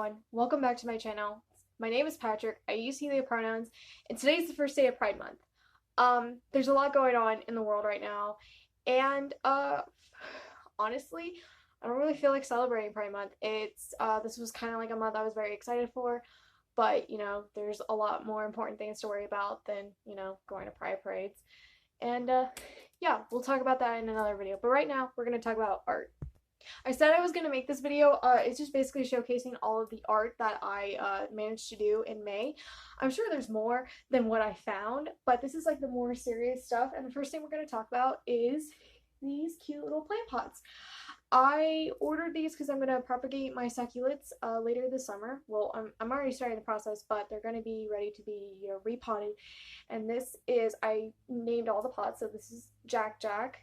everyone, welcome back to my channel. My name is Patrick, I use he, they pronouns, and today's the first day of Pride Month. There's a lot going on in the world right now, and honestly, I don't really feel like celebrating Pride Month. This was kind of like a month I was very excited for, but, there's a lot more important things to worry about than, going to Pride parades. And, yeah, we'll talk about that in another video, but right now, we're going to talk about art. I said I was going to make this video. It's just basically showcasing all of the art that I managed to do in May. I'm sure there's more than what I found, but this is like the more serious stuff. And the first thing we're going to talk about is these cute little plant pots. I ordered these because I'm going to propagate my succulents later this summer. Well, I'm already starting the process, but they're going to be ready to be repotted. And I named all the pots. So this is Jack Jack,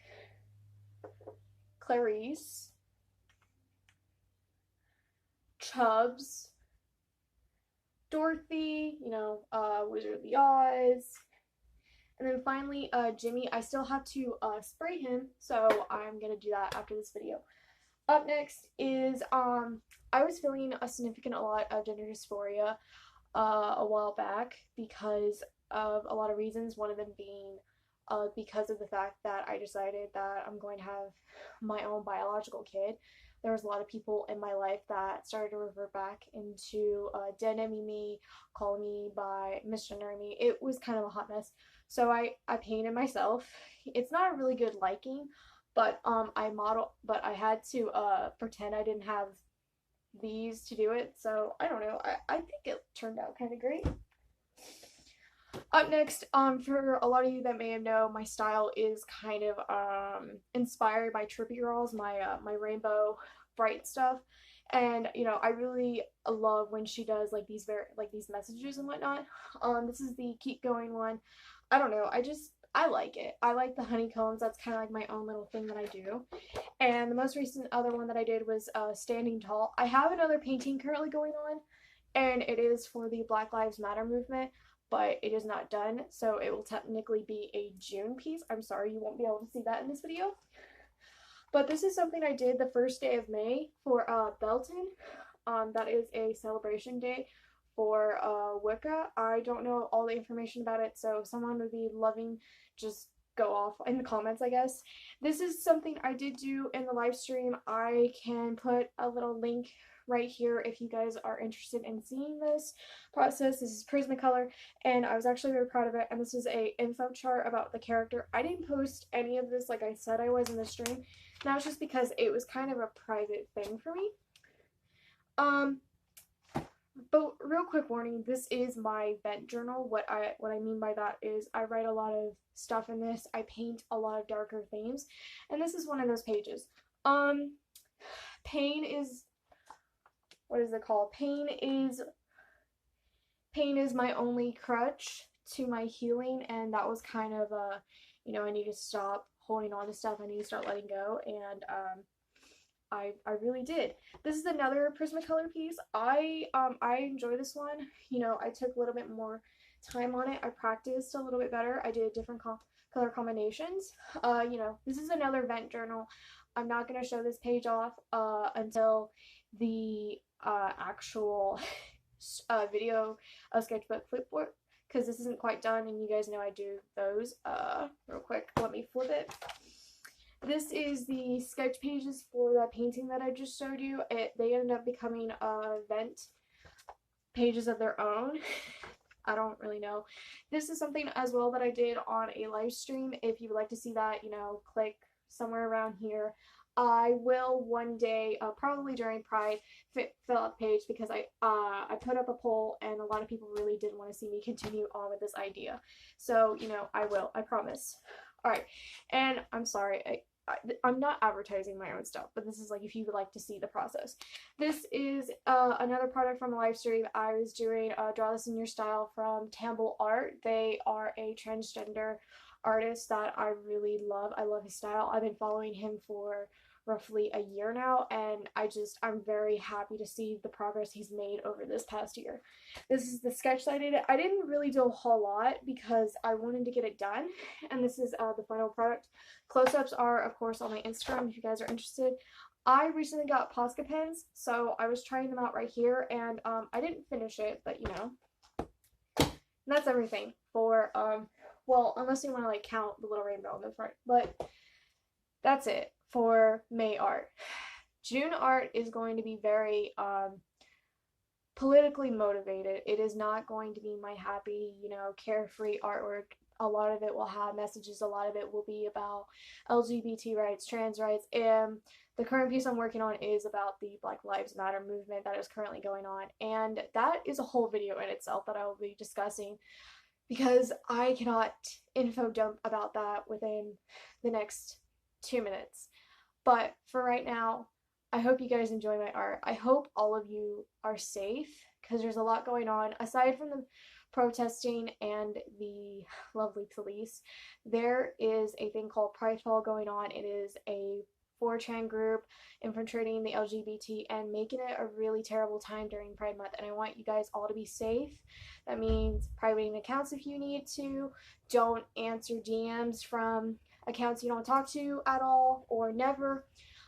Clarice, Chubbs, Dorothy, Wizard of the Oz, and then finally Jimmy. I still have to spray him, so I'm gonna do that after this video. Up next is I was feeling a lot of gender dysphoria a while back because of a lot of reasons, one of them being because of the fact that I decided that I'm going to have my own biological kid. There was a lot of people in my life that started to revert back into denim-ing me, calling me by misgendering me. It was kind of a hot mess. So I painted myself. It's not a really good liking, but I had to pretend I didn't have these to do it. So I don't know. I think it turned out kind of great. Up next, for a lot of you that may have known, my style is kind of inspired by Trippy Girls, my rainbow bright stuff, and I really love when she does like these messages and whatnot. This is the Keep Going one. I don't know, I like it. I like the honeycombs. That's kind of like my own little thing that I do. And the most recent other one that I did was Standing Tall. I have another painting currently going on, and it is for the Black Lives Matter movement, but it is not done, so it will technically be a June piece. I'm sorry you won't be able to see that in this video. But this is something I did the first day of May for Belton. That is a celebration day for Wicca. I don't know all the information about it, so if someone would be loving, just go off in the comments, I guess. This is something I did do in the live stream. I can put a little link right here if you guys are interested in seeing this process. This is Prismacolor, and I was actually very proud of it. And this is a info chart about the character. I didn't post any of this like I said I was in the stream. That was just because it was kind of a private thing for me. But real quick warning, this is my vent journal. What I mean by that is I write a lot of stuff in this. I paint a lot of darker themes, and this is one of those pages. Pain is, what is it called? Pain is my only crutch to my healing, and that was kind of I need to stop holding on to stuff. I need to start letting go, and I really did. This is another Prismacolor piece. I enjoy this one. I took a little bit more time on it. I practiced a little bit better. I did different color combinations. This is another vent journal. I'm not going to show this page off until the actual video sketchbook flipboard, because this isn't quite done, and you guys know I do those. Real quick, let me flip it. This is the sketch pages for that painting that I just showed you. They ended up becoming vent pages of their own. I don't really know. This is something as well that I did on a live stream. If you would like to see that, click somewhere around here. I will one day, probably during Pride, fill out the page, because I put up a poll and a lot of people really didn't want to see me continue on with this idea. So, I will. I promise. Alright, and I'm sorry, I'm not advertising my own stuff, but this is like if you would like to see the process. This is another product from a live stream. I was doing Draw This in Your Style from Tamble Art. They are a transgender artist that I really love. I love his style. I've been following him for roughly a year now, and I'm very happy to see the progress he's made over this past year. This is the sketch that I did. I didn't really do a whole lot because I wanted to get it done, and this is the final product. Close-ups are, of course, on my Instagram if you guys are interested. I recently got Posca pens, so I was trying them out right here, and I didn't finish it, but you know, that's everything for well, unless you want to like count the little rainbow on the front, but that's it for May art. June art is going to be very politically motivated. It is not going to be my happy, you know, carefree artwork. A lot of it will have messages. A lot of it will be about LGBT rights, trans rights, and the current piece I'm working on is about the Black Lives Matter movement that is currently going on, and that is a whole video in itself that I will be discussing because I cannot info dump about that within the next 2 minutes. But for right now, I hope you guys enjoy my art. I hope all of you are safe because there's a lot going on. Aside from the protesting and the lovely police, there is a thing called Pridefall going on. It is a 4chan group infiltrating the LGBT and making it a really terrible time during Pride Month. And I want you guys all to be safe. That means privating accounts if you need to. Don't answer DMs from accounts you don't talk to at all or never.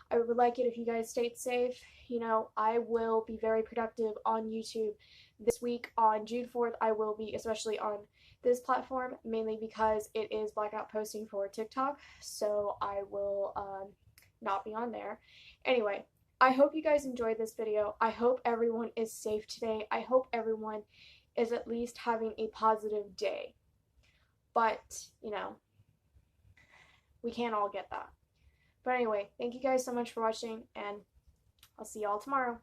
I would like it if you guys stayed safe. You know, I will be very productive on YouTube this week. On June 4th, I will be, especially on this platform, mainly because it is blackout posting for TikTok, so I will not be on there. Anyway, I hope you guys enjoyed this video. I hope everyone is safe today. I hope everyone is at least having a positive day. But, you know, we can't all get that. But anyway, thank you guys so much for watching, and I'll see y'all tomorrow.